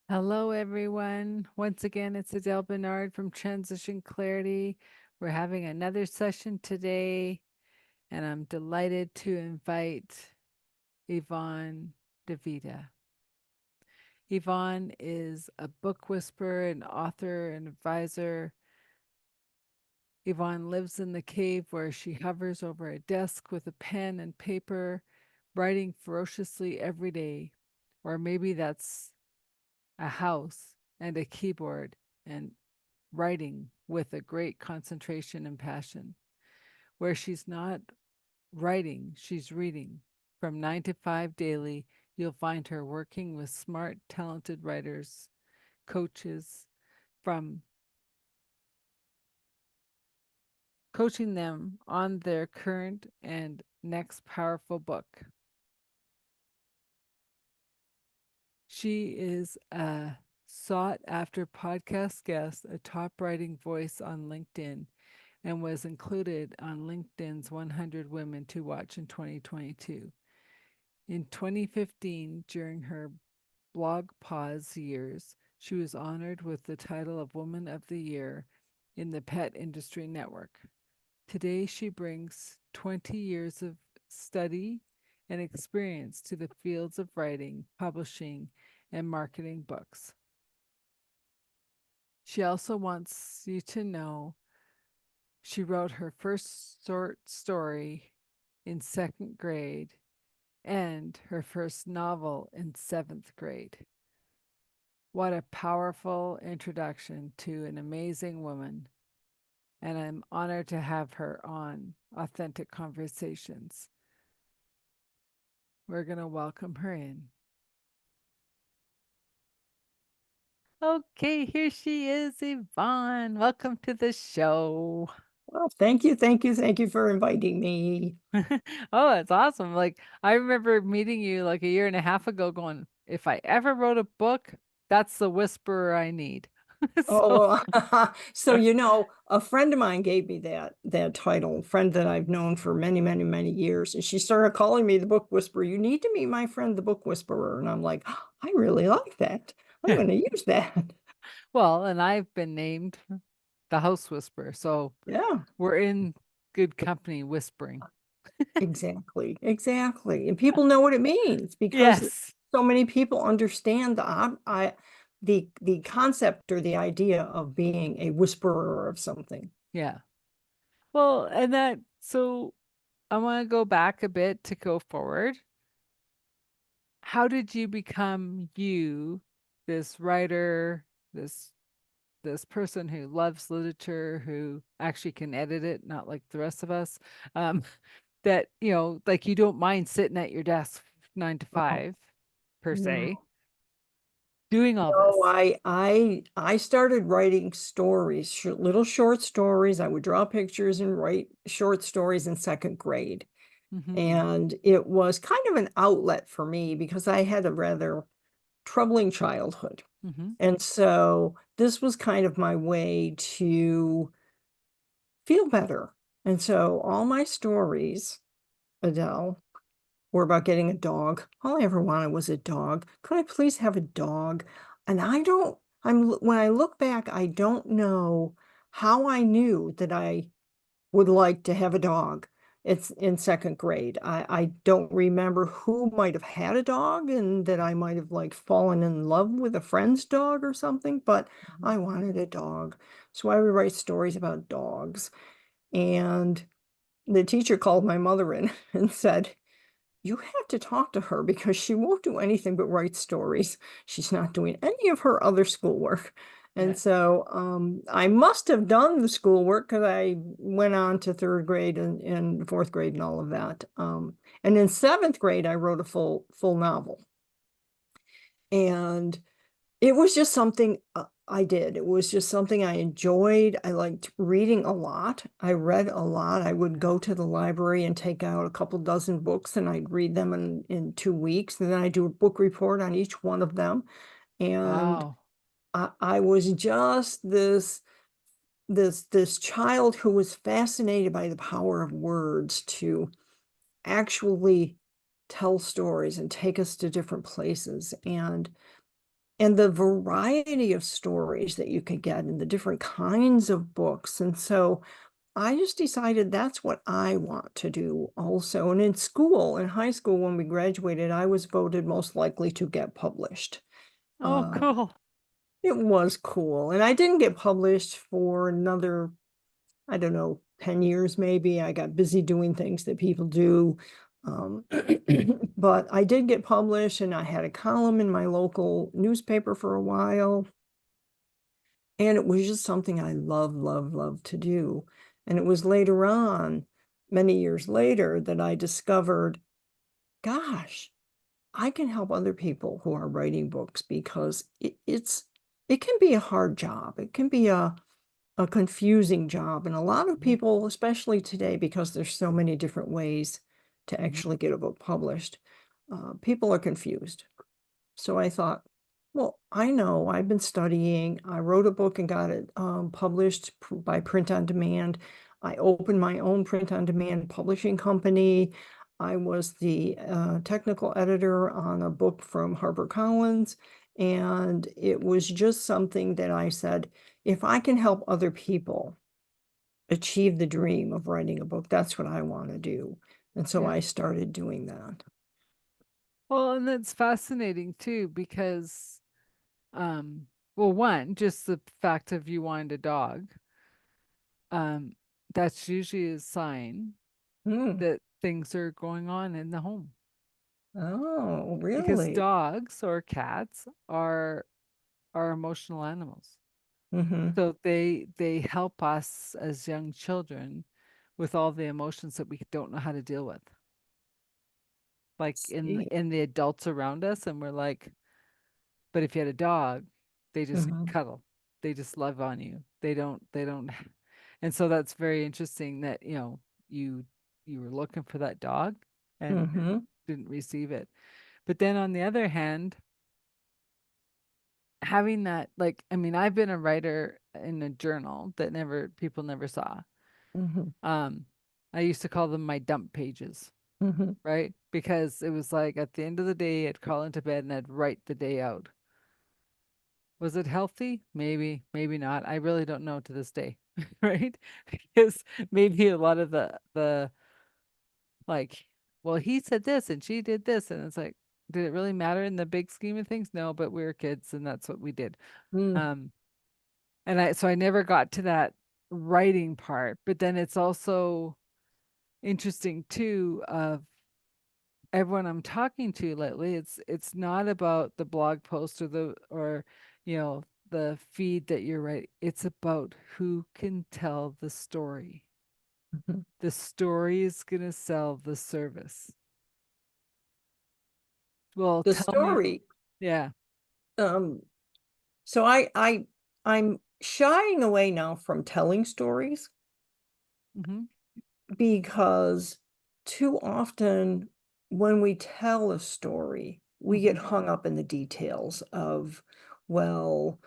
Hello, everyone. Once again, it's Adele Bernard from Transition Clarity. We're having another session today, and I'm delighted to invite Yvonne DiVita. Yvonne is a book whisperer, an author, and advisor. Yvonne lives in the cave where she hovers over a desk with a pen and paper, writing ferociously every day. Or maybe that's a house and a keyboard and writing with a great concentration and passion. Where she's not writing, she's reading. From 9 to 5 daily, you'll find her working with smart, talented writers, coaches, from coaching them on their current and next powerful book. She is a sought after podcast guest, a top writing voice on LinkedIn, and was included on LinkedIn's 100 Women to Watch in 2022. In 2015, during her blog pause years, she was honored with the title of Woman of the Year in the Pet Industry Network. Today, she brings 20 years of study and experience to the fields of writing, publishing, and marketing books. She also wants you to know she wrote her first short story in second grade and her first novel in seventh grade. What a powerful introduction to an amazing woman, and I'm honored to have her on Authentic Conversations. We're going to welcome her in. Okay, here she is, Yvonne. Welcome to the show. Well, thank you for inviting me. Oh, it's awesome. Like, I remember meeting you like a year and a half ago going, if I ever wrote a book, that's the whisperer I need. So, Oh, so a friend of mine gave me that title, a friend that I've known for many, many, many years, and she started calling me the book whisperer. You need to meet my friend, the book whisperer. And I'm like, "Oh, I really like that. I'm going to use that." well, and I've been named the house whisperer. So Yeah, we're in good company whispering. exactly, exactly. And people know what it means because Yes. so many people understand the concept or the idea of being a whisperer of something. Yeah. Well, and so I want to go back a bit to go forward. How did you become you, this writer, this this person who loves literature, who actually can edit it, not like the rest of us, um, that, like you don't mind sitting at your desk 9 to 5 per No. se, doing all No, this. I started writing stories, little short stories. I would draw pictures and write short stories in second grade. Mm-hmm. And it was kind of an outlet for me because I had a rather troubling childhood. Mm-hmm. And so this was kind of my way to feel better. And so all my stories, Adele, or about getting a dog. All I ever wanted was a dog. Could I please have a dog? And I don't, when I look back, I don't know how I knew that I would like to have a dog. It's in second grade. I don't remember who might have had a dog and that I might have like fallen in love with a friend's dog or something, but Mm-hmm. I wanted a dog. So I would write stories about dogs. And the teacher called my mother in and said, you have to talk to her because she won't do anything but write stories. She's not doing any of her other schoolwork. And Yeah. so I must have done the schoolwork because I went on to third grade and fourth grade and all of that. And in seventh grade, I wrote a full novel. And it was just something I did. It was just something I enjoyed. I liked reading a lot. I read a lot. I would go to the library and take out a couple dozen books and I'd read them in 2 weeks. And then I do a book report on each one of them. And Wow. I was just this child who was fascinated by the power of words to actually tell stories and take us to different places. And and the variety of stories that you could get and the different kinds of books. And so I just decided that's what I want to do also. And in school, in high school, when we graduated, I was voted most likely to get published. Oh, Uh, cool. it was cool. And I didn't get published for another, I don't know, 10 years maybe. I got busy doing things that people do. Um, but I did get published, and I had a column in my local newspaper for a while. And it was just something I love to do. And it was later on, many years later, that I discovered, gosh, I can help other people who are writing books because it can be a hard job. It can be a confusing job. And a lot of Mhm, people, especially today, because there's so many different ways to mhm, actually get a book published, people are confused. So I thought, well, I know I've been studying. I wrote a book and got it published by print on demand. I opened my own print on demand publishing company. I was the technical editor on a book from HarperCollins. And it was just something that I said, if I can help other people achieve the dream of writing a book, that's what I want to do. And so yeah. I started doing that. Well, and that's fascinating too, because, um, well, one, just the fact of you wanted a dog, um, that's usually a sign Hmm. that things are going on in the home. Oh, Because really? dogs or cats are emotional animals. Mhm. So they help us as young children with all the emotions that we don't know how to deal with. Like See. in the adults around us, and we're like, but if you had a dog, they just Mhm. cuddle. They just love on you. They don't and so that's very interesting that, you you were looking for that dog and Mhm. didn't receive it. But then on the other hand, having that, like, I mean, I've been a writer in a journal that never people never saw. Mhm. Um, I used to call them my dump pages, Mhm. right? Because it was like at the end of the day, I'd crawl into bed and I'd write the day out. Was it healthy? Maybe, maybe not. I really don't know to this day, right? Because maybe a lot of the like, well, he said this and she did this, and it's like, did it really matter in the big scheme of things? No, but we were kids and that's what we did. Mm. Um, and I never got to that writing part, but then it's also interesting too of everyone I'm talking to lately, it's not about the blog post or the feed that you're writing. It's about who can tell the story. Mhm. The story is gonna sell the service. Well, The tell me, story, yeah. um, so I'm shying away now from telling stories Mm-hmm, because too often when we tell a story, we mm-hmm, get hung up in the details of, well,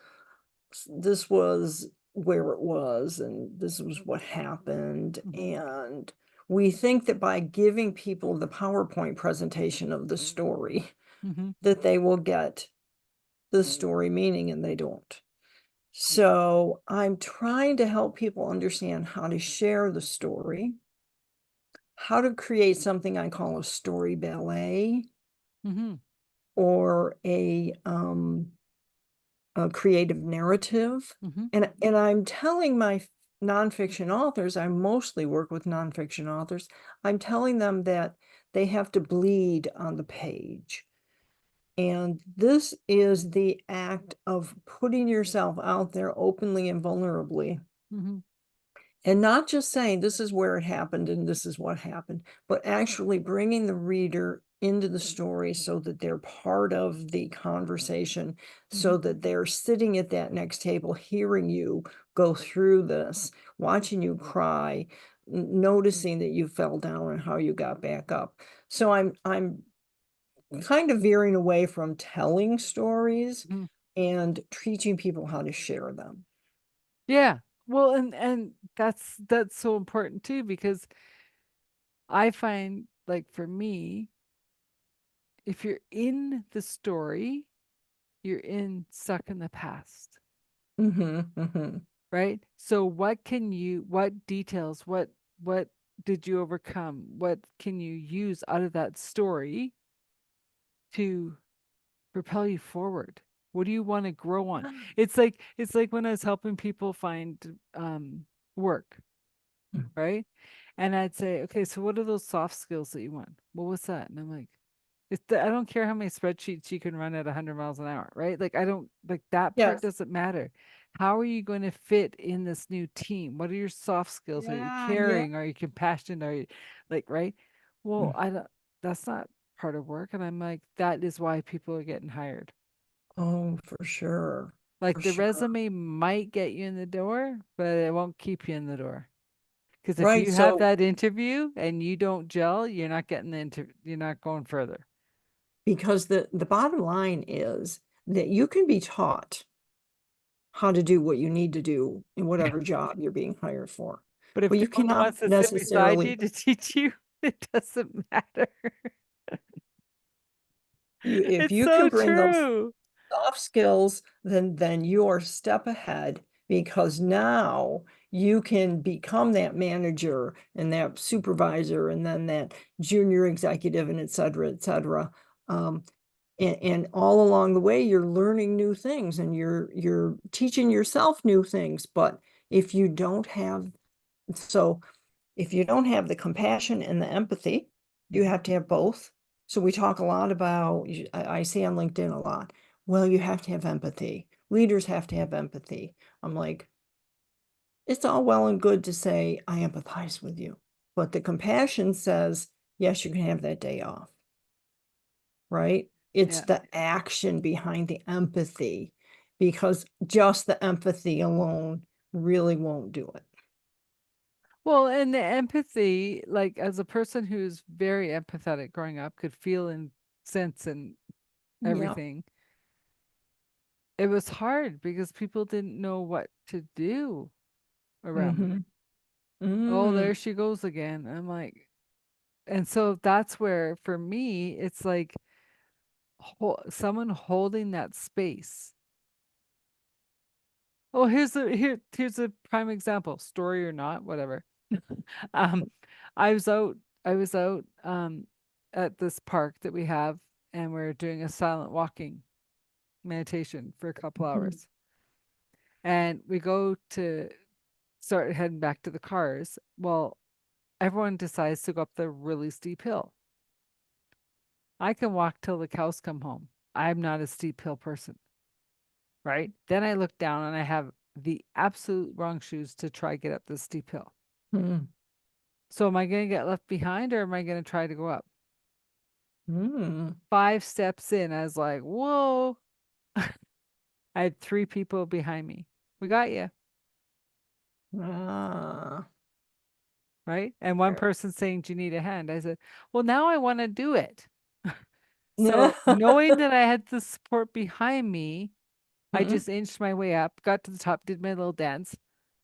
this was where it was and this was what happened. mm-hmm, And we think that by giving people the PowerPoint presentation of the story, mm-hmm, that they will get the story meaning, and they don't. So I'm trying to help people understand how to share the story, how to create something I call a story ballet, mm-hmm, or a creative narrative. mm-hmm, And I'm telling my nonfiction authors, I mostly work with nonfiction authors, I'm telling them that they have to bleed on the page. And this is the act of putting yourself out there openly and vulnerably, mm-hmm, and not just saying this is where it happened and this is what happened, but actually bringing the reader into the story so that they're part of the conversation, mm-hmm, so that they're sitting at that next table, hearing you go through this, watching you cry, noticing that you fell down and how you got back up. So I'm kind of veering away from telling stories mm-hmm. and teaching people how to share them. Yeah. Well, and that's so important too, because I find, like, for me, if you're in the story, you're in stuck in the past, Mm-hmm. right? So what details, what did you overcome? What can you use out of that story to propel you forward? What do you want to grow on? It's like when I was helping people find work, right? And I'd say, okay, so what are those soft skills that you want? Well, what's that? And I'm like, I don't care how many spreadsheets you can run at 100 miles an hour, right? Like, I don't like that part Yes. doesn't matter. How are you going to fit in this new team? What are your soft skills? Are you Yeah, yeah. caring? Are you compassionate? Are you like, right? Well, I don't, that's not part of work. And I'm like, that is why people are getting hired. Oh, for sure. Like For the sure. resume might get you in the door, but it won't keep you in the door. Because if Right. you have So that interview and you don't gel, you're not getting the interview, you're not going further. because the bottom line is that you can be taught how to do what you need to do in whatever job you're being hired for. But if But no you one cannot wants to sit beside necessarily, you to teach you, it doesn't matter. if It's you can so bring those true. soft skills, then you're a step ahead because now you can become that manager and that supervisor and then that junior executive and et cetera, et cetera. Um, and all along the way, you're learning new things and you're teaching yourself new things. But if you don't have, so if you don't have the compassion and the empathy, you Mhm. have to have both. So we talk a lot about, I see on LinkedIn a lot, well, you have to have empathy. Leaders have to have empathy. I'm like, it's all well and good to say, I empathize with you. But the compassion says, yes, you can have that day off, right? It's Yeah. the action behind the empathy because just the empathy alone really won't do it. Well, and the empathy, like as a person who's very empathetic growing up, could feel and sense and Yeah. everything. It was hard because people didn't know what to do around me. Mm-hmm. Oh, Mm. there she goes again. I'm like, and so that's where for me, it's like someone holding that space. Oh, here's a prime example, story or not, whatever. Um, I was out I was out at this park that we have, and we're doing a silent walking meditation for a couple Mhm. hours. And we go to start heading back to the cars. Well, everyone decides to go up the really steep hill. I can walk till the cows come home. I'm not a steep hill person, right? Then I look down and I have the absolute wrong shoes to try get up this steep hill. Mm. So am I going to get left behind or am I going to try to go up? Mm. 5 steps in, I was like, whoa. I had 3 people behind me. We got you, Ah. right? And one person saying, do you need a hand? I said, well, now I want to do it. Yeah. So knowing that I had the support behind me, I Mm. just inched my way up, got to the top, did my little dance,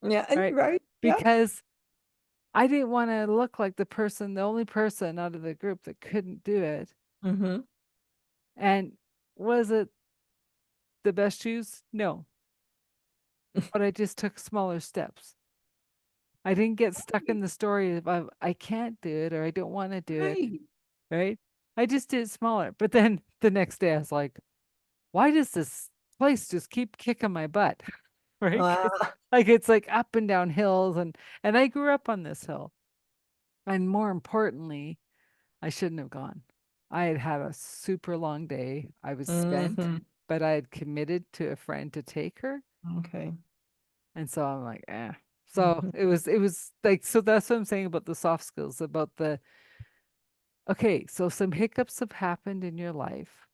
Yeah, and right? right. Yep. Because I didn't want to look like the only person out of the group that couldn't do it. Mm-hmm. And was it the best shoes? No, but I just took smaller steps. I didn't get stuck in the story of I can't do it or I don't want to do it, Right. right? I just did it smaller. But then the next day I was like, why does this place just keep kicking my butt? Right? 'Cause, Ah. like it's like up and down hills and I grew up on this hill. And more importantly, I shouldn't have gone. I had had a super long day. I was spent, Mm-hmm. but I had committed to a friend to take her. Okay. And so I'm like, eh. So Mm-hmm. it was like, so that's what I'm saying about the soft skills, about the, okay, so some hiccups have happened in your life.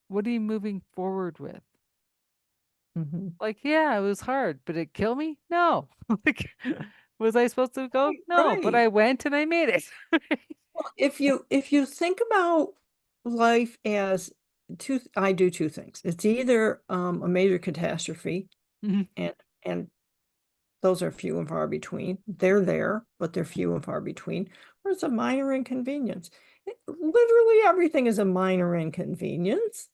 What are you moving forward with? Mm-hmm. Like, yeah, it was hard, but it killed me? No. Like, was I supposed to go? Right, No, but right. I went and I made it. Well, if you think about life as I do two things. It's either a major catastrophe Mhm. and and those are few and far between. They're there, but they're few and far between. Or it's a minor inconvenience. Literally everything is a minor inconvenience.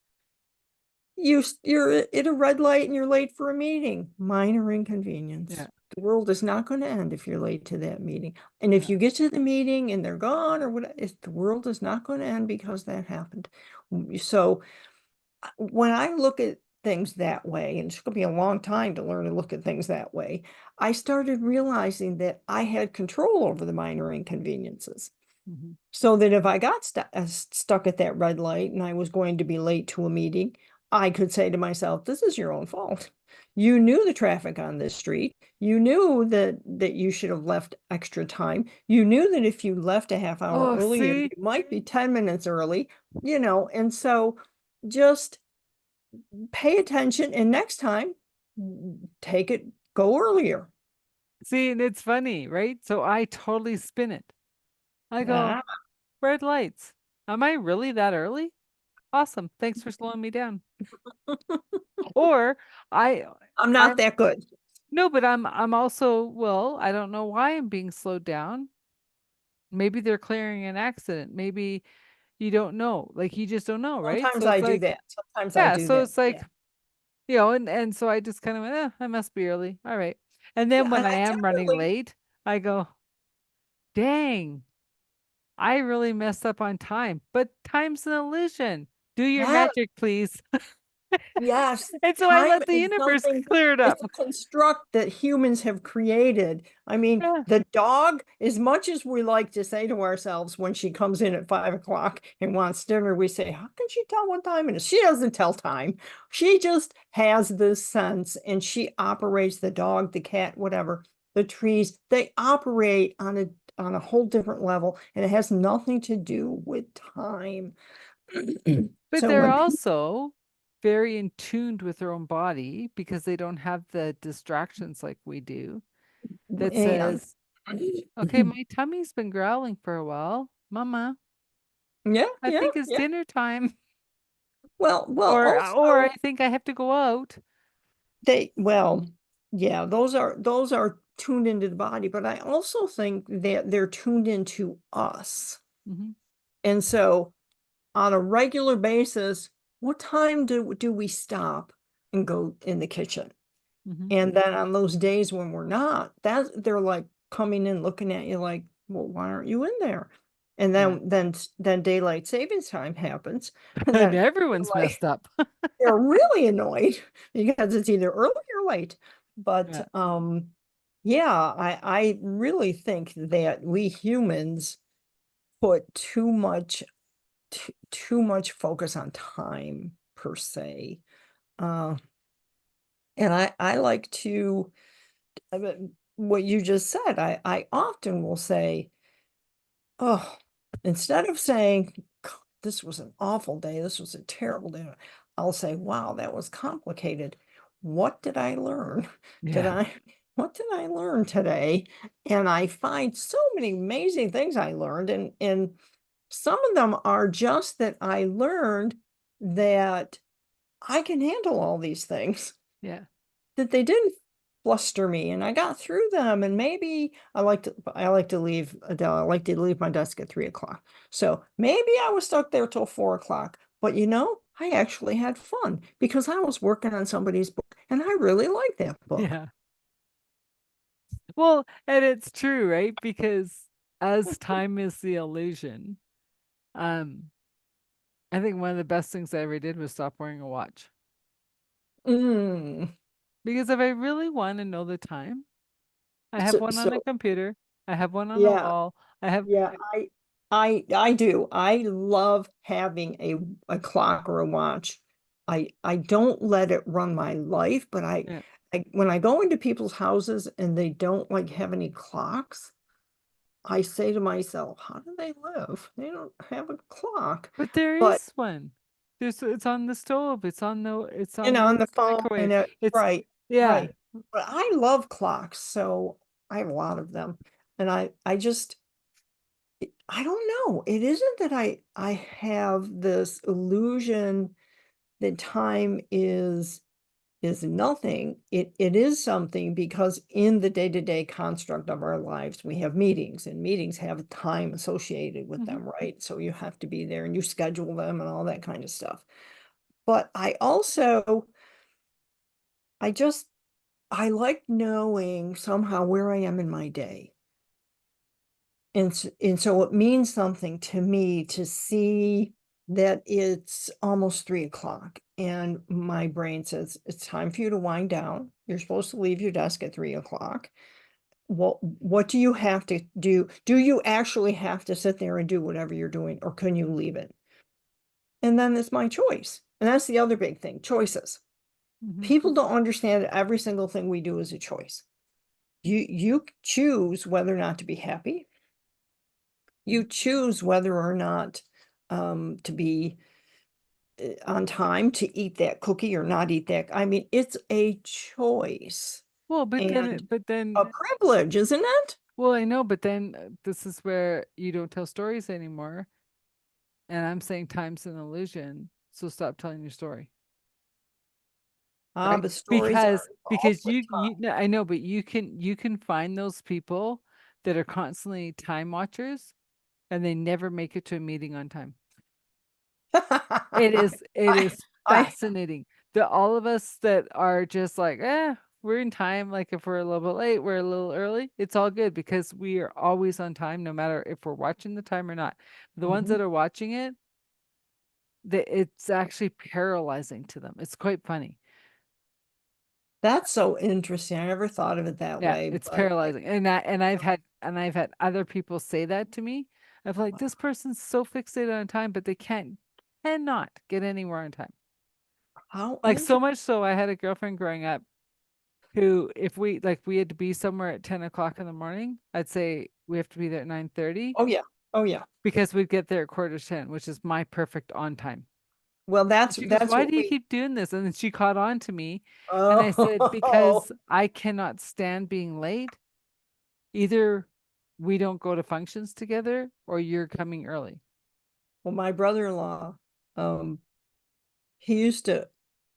you're at a red light and you're late for a meeting. Minor inconvenience. Yeah. The world is not going to end if you're late to that meeting. And if Yeah. you get to the meeting and they're gone or what, the world is not going to end because that happened. So when I look at things that way, and it's going to be a long time to learn to look at things that way, I started realizing that I had control over the minor inconveniences. Mhm. So that if I got stuck at that red light and I was going to be late to a meeting, I could say to myself, this is your own fault. You knew the traffic on this street. You knew that you should have left extra time. You knew that if you left a half hour Oh, earlier, you see? might be 10 minutes early, and so just pay attention and next time go earlier. See, and it's funny, right? So I totally spin it. I go, Yeah, red lights. Am I really that early? Awesome. Thanks for slowing me down. Or I I'm not I'm that good. no, but I'm also, well, I don't know why I'm being slowed down. Maybe they're clearing an accident. Maybe you don't know. Like you just don't know, right? Sometimes So it's I do like, that. Sometimes I yeah, do so that. it's like, Yeah. and so I just kind of went, I must be early. All right. And Yeah, then when and I I am running typically, late, I go, dang, I really messed up on time. But time's an illusion. Do your yeah, magic, please. yes, And so I time let the is universe something, clear it it's up. a construct that humans have created. I mean, Yeah. the dog, as much as we like to say to ourselves when she comes in at 5 o'clock and wants dinner, we say, how can she tell what time it is? She doesn't tell time. She just has this sense and she operates the dog, the cat, whatever, the trees, they operate on a whole different level and it has nothing to do with time. But So they're when also very in tuned with their own body because they don't have the distractions like we do that and says, okay, my tummy's been growling for a while. Mama, yeah, I yeah, think it's yeah. dinner time. Well, Or I also think I have to go out. well, yeah, those are tuned into the body, but I also think that they're tuned into us. Hmm. And so on a regular basis, what time do we stop and go in the kitchen? Hmm. And then on those days when we're not, that they're like coming in looking at you like, well, why aren't you in there? And Yeah. then daylight savings time happens, and And then they're everyone's like messed up. they're really annoyed because it's either early or late. But Yeah. yeah, I really think that we humans put too much focus on time per se. Uh, and I like to what you just said. I often will say, oh, instead of saying, "God, this was an awful day, this was a terrible day," I'll say, wow, that was complicated. What did I learn? Did Yeah. I, what did I learn today? And I find so many amazing things I learned. And some of them are just that I learned that I can handle all these things Yeah. that they didn't fluster me and I got through them and maybe I like to leave Adele, I like to leave my desk at 3 o'clock. So maybe I was stuck there till 4 o'clock, but I actually had fun because I was working on somebody's book and I really liked that book. Yeah. Well, and it's true, right? Because as time is the illusion, um, I think one of the best things I ever did was stop wearing a watch. Mm. Because if I really want to know the time, I have So, one on a so computer, I have one on the yeah, wall, I have, yeah, I do. I love having a clock or a watch. I don't let it run my life, but yeah, when I go into people's houses and they don't like have any clocks, I say to myself, how do they live? They don't have a clock. but there But is one. It's on the stove, it's and on on the the phone microwave. and It's right, yeah, right. But I love clocks, so I have a lot of them. And I just I don't know. It isn't that I have this illusion that time is nothing. It is something because in the day-to-day construct of our lives, we have meetings and meetings have time associated with mhm, them, right? So you have to be there and you schedule them and all that kind of stuff. But I also, I just, I like knowing somehow where I am in my day. And so it means something to me to see that it's almost 3 o'clock and my brain says, it's time for you to wind down. You're supposed to leave your desk at 3 o'clock. What do you have to do? Do you actually have to sit there and do whatever you're doing, or can you leave it? And then it's my choice. And that's the other big thing, choices. Hmm. People don't understand that every single thing we do is a choice. You choose whether or not to be happy. You choose whether or not to be on time, to eat that cookie or not eat that. I mean, it's a choice Well, but and a then, privilege, isn't it? well, I know, but then this is where you don't tell stories anymore. And I'm saying time's an illusion. So stop telling your story, Ah, right? but stories are all Because the you no, I know, but you can find those people that are constantly time watchers and they never make it to a meeting on time. time. It I, is I, fascinating that all of us that are just like, we're in time. Like if we're a little bit late, we're a little early. It's all good because we are always on time, no matter if we're watching the time or not. The ones Mhm. that are watching it, that it's actually paralyzing to them. It's quite funny. That's so interesting. I never thought of it that Yeah, way, it's but paralyzing. And I've had other people say that to me. Of like, this person's so fixated on time, but they cannot get anywhere on time. how Like so interesting. much so I had a girlfriend growing up who, if we had to be somewhere at 10 o'clock in the morning, I'd say we have to be there at 9:30 Oh yeah. Oh yeah. because we'd get there at quarter to 10, which is my perfect on time. Well, And she goes, that's "Why what do you we keep doing this?" And then she caught on to me. And I said, oh "Because I cannot stand being late. Either we don't go to functions together or you're coming early." well, my brother-in-law, um, he used to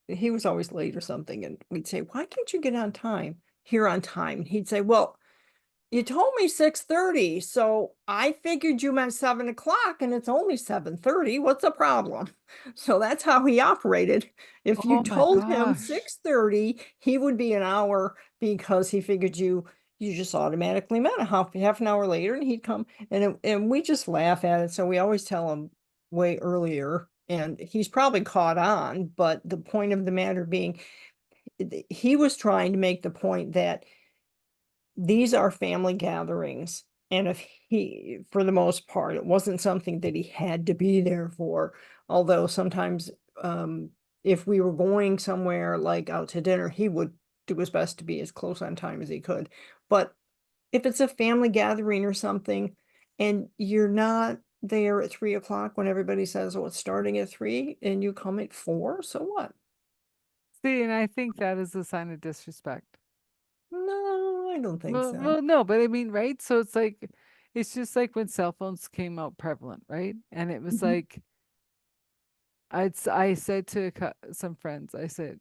he was always late or something, and we'd say, "Why can't you get on time? Here on time." And he'd say, "Well, you told me 6:30, so I figured you meant 7 o'clock, and it's only 7:30. What's the problem?" So that's how he operated. If you Oh my told him gosh. 6:30, he would be an hour because he figured you just automatically meant a half an hour later, and he'd come, and we just laugh at it. So we always tell him way earlier, and he's probably caught on, but the point of the matter being, he was trying to make the point that these are family gatherings. And if he, for the most part, it wasn't something that he had to be there for. Although sometimes, um, if we were going somewhere like out to dinner, he would do his best to be as close on time as he could. But if it's a family gathering or something, and you're not there at 3 o'clock when everybody says, oh, it's starting at 3, and you come at 4, so what? See, and I think that is a sign of disrespect. No, I don't think so. No, but I mean, right? So it's like, it's just like when cell phones came out prevalent, right? And it was Mhm. like, I said to some friends, I said,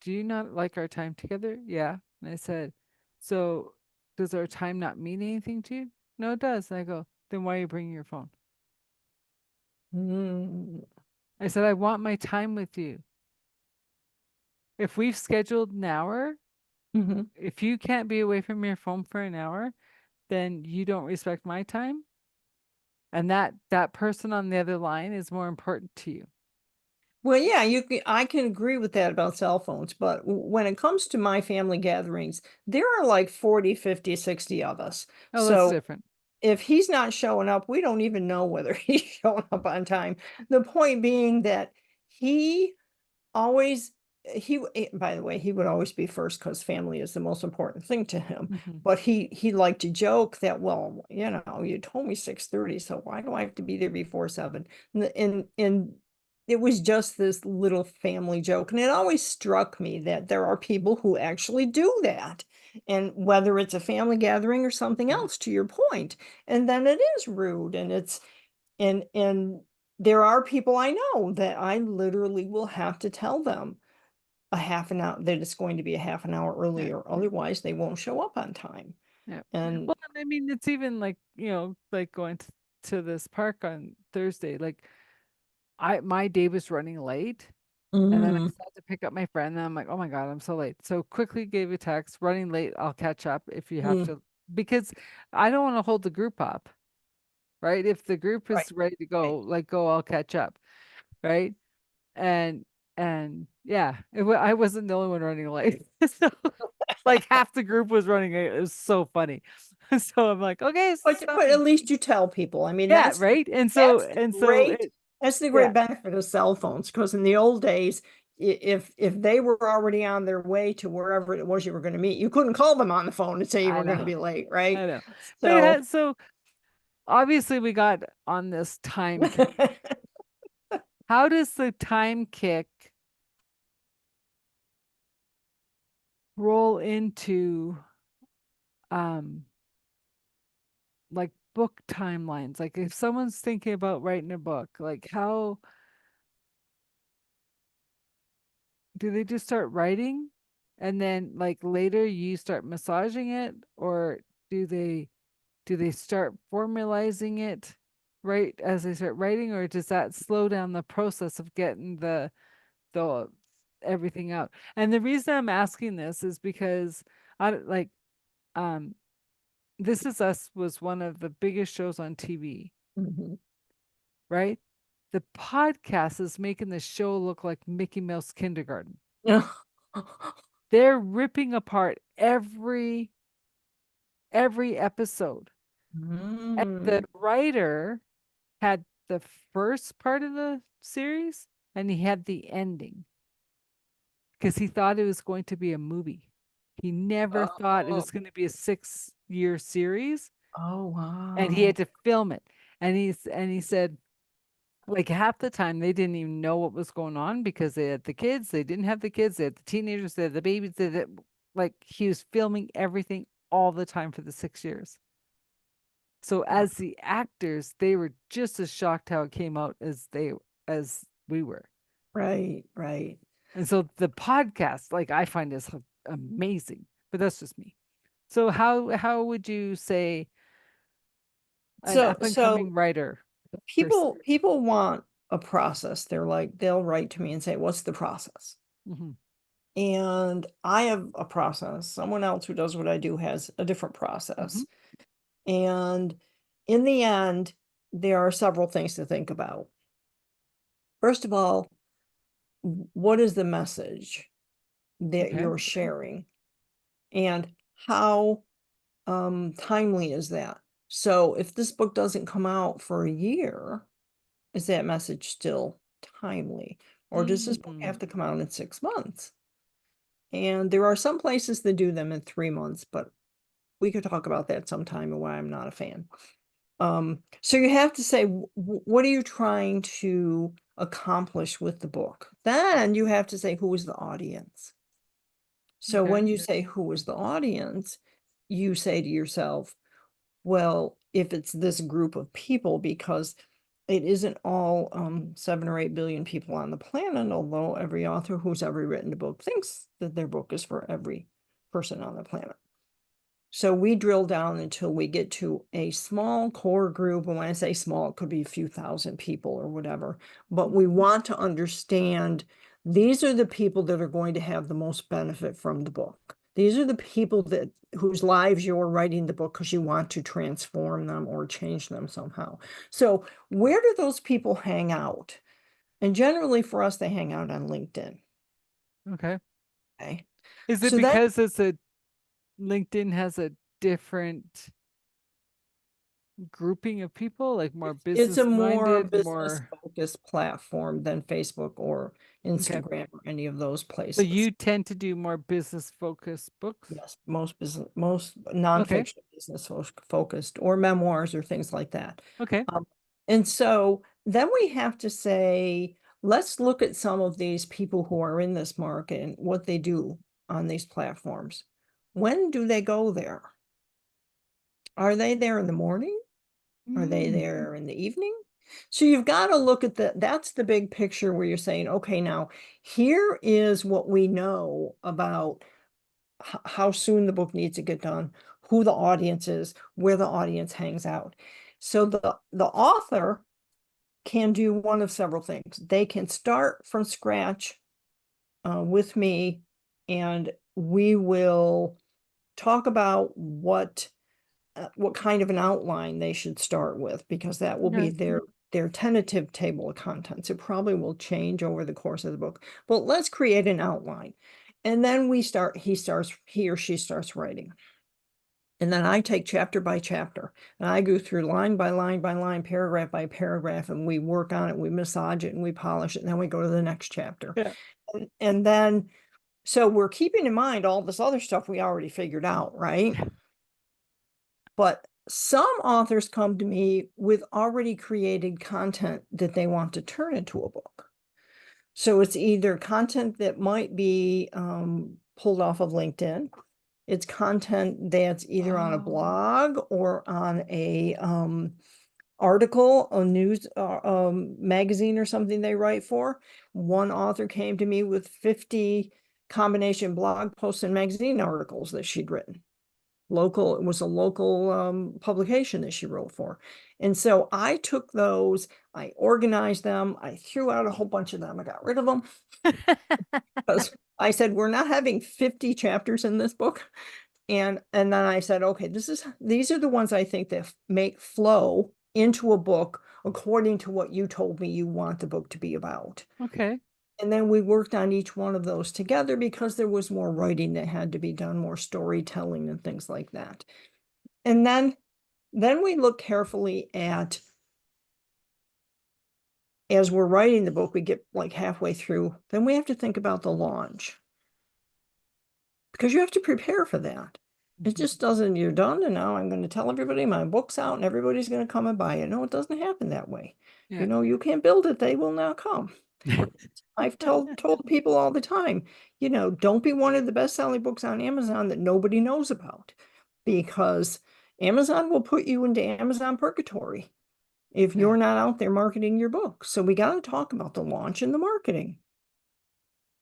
"Do you not like our time together?" Yeah. And I said, "So does our time not mean anything to you?" "No, it does." And I go, "Then why are you bringing your phone?" Mm, I said, "I want my time with you. If we've scheduled an hour, mhm. if you can't be away from your phone for an hour, then you don't respect my time, and that person on the other line is more important to you." Well, yeah, I can agree with that about cell phones, but when it comes to my family gatherings, there are like 40, 50, 60 of us. Oh, that's So different. if he's not showing up, we don't even know whether he's showing up on time. The point being that he always by the way, he would always be first because family is the most important thing to him. Hmm. But he liked to joke that, well, you told me 6:30, so why do I have to be there before 7? And it was just this little family joke. And it always struck me that there are people who actually do that. And whether it's a family gathering or something Hmm. else, to your point, and then it is rude, and and there are people I know that I literally will have to tell them a half an hour that it's going to be a half an hour Yeah. earlier, otherwise they won't show up on time. Yeah. And Well, and I mean, it's even like, like going to this park on Thursday. Like my day was running late And then I Mm, had to pick up my friend, and I'm like, oh my God, I'm so late. So quickly gave a text, running late, I'll catch up if you have mm, to, because I don't want to hold the group up, right? If the group right, is ready to right. go, like go, I'll catch up, right? And yeah, I wasn't the only one running late. So like half the group was running late. It was so funny. So I'm like, okay, But stop. at least you tell people. I mean, Yeah, right. that's the great It, that's the yeah, great benefit of cell phones, because in the old days, if they were already on their way to wherever it was you were going to meet, you couldn't call them on the phone and say you I were going to know, be late, right? I know. But So so obviously we got on this time kick. How does the time kick roll into um like book timelines? Like if someone's thinking about writing a book, like how do they just start writing and then like later you start massaging it, or do they start formalizing it right as they start writing, or does that slow down the process of getting the everything out? And the reason I'm asking this is because like um This Is Us was one of the biggest shows on TV, Mhm. right? The podcast is making the show look like Mickey Mouse Kindergarten. Yeah. They're ripping apart every episode. And the Mm. writer had the first part of the series and he had the ending because he thought it was going to be a movie. He never thought it Oh, was going to be a 6-year series, oh and he wow. had to film it. And he said like half the time they didn't even know what was going on because they had the kids, they didn't have the kids, they had the teenagers, they had the babies, like he was filming everything all the time for the 6 years. So Uh, as the actors, they were just as shocked how it came out as we were. Right, right. And so the podcast, like I find this amazing, but that's just me. So how would you say an So up and so coming writer person? people want a process. They're like, they'll write to me and say, what's the process? Hmm. And I have a process. Someone else who does what I do has a different Hmm. process. And in the end, there are several things to think about. First of all, what is the message that Okay. you're sharing? And how timely is that? So if this book doesn't come out for a year, is that message still timely? Or does this book Mm. have to come out in 6 months? And there are some places that do them in 3 months, but we could talk about that sometime and why I'm not a fan. So you have to say, what are you trying to accomplish with the book? Then you have to say, who is the audience? So Okay. when you say, who is the audience, you say to yourself, well, if it's this group of people, because it isn't all 7 or 8 billion people on the planet, although every author who's ever written a book thinks that their book is for every person on the planet. So we drill down until we get to a small core group. And when I say small, it could be a few thousand people or whatever. But we want to understand these are the people that are going to have the most benefit from the book. These are the people that whose lives you're writing the book because you want to transform them or change them somehow. So where do those people hang out? And generally for us, they hang out on LinkedIn. Okay. Okay. Is it So that because it's a LinkedIn has a different grouping of people, like more it's a business more minded, business more focused platform than Facebook or okay. Instagram or any of those So places. you tend to do more business focused books? Yes, most Okay. nonfiction business focused or memoirs or things like that. Okay. Um, and so then we have to say, let's look at some of these people who are in this market and what they do on these platforms. When do they go there? Are they there in the morning? Are they Mm. there in the evening? So you've got to look at that's the big picture where you're saying, okay, now here is what we know about how soon the book needs to get done, who the audience is, where the audience hangs out. So the author can do one of several things. They can start from scratch with me, and we will talk about what kind of an outline they should start with, because that will be Okay. their tentative table of contents. It probably will change over the course of the book, but let's create an outline. And then he or she starts writing. And then I take chapter by chapter, and I go through line by line by line, paragraph by paragraph, and we work on it, we massage it, and we polish it, and then we go to the next chapter. Yeah. And then, so we're keeping in mind all this other stuff we already figured out, right? But some authors come to me with already created content that they want to turn into a book. So it's either content that might be pulled off of LinkedIn. It's content that's either on a Oh, blog or on a article, a news magazine or something they write for. One author came to me with 50 combination blog posts and magazine articles that she'd written. It was a local publication that she wrote for. And so I took those, I organized them, I threw out a whole bunch of them, I got rid of them, because I said, we're not having 50 chapters in this book. And then I said, okay, these are the ones I think that make flow into a book according to what you told me you want the book to be about. okay. And then we worked on each one of those together, because there was more writing that had to be done, more storytelling and things like that. And then we look carefully at, as we're writing the book, we get like halfway through, then we have to think about the launch, because you have to prepare for that. It Mhm. just doesn't, you're done, and now I'm going to tell everybody my book's out and everybody's going to come and buy it. No, it doesn't happen that way. Yeah. You can't build it, they will not come. I've told people all the time, don't be one of the best-selling books on Amazon that nobody knows about, because Amazon will put you into Amazon purgatory if Yeah. you're not out there marketing your book. So we got to talk about the launch and the marketing.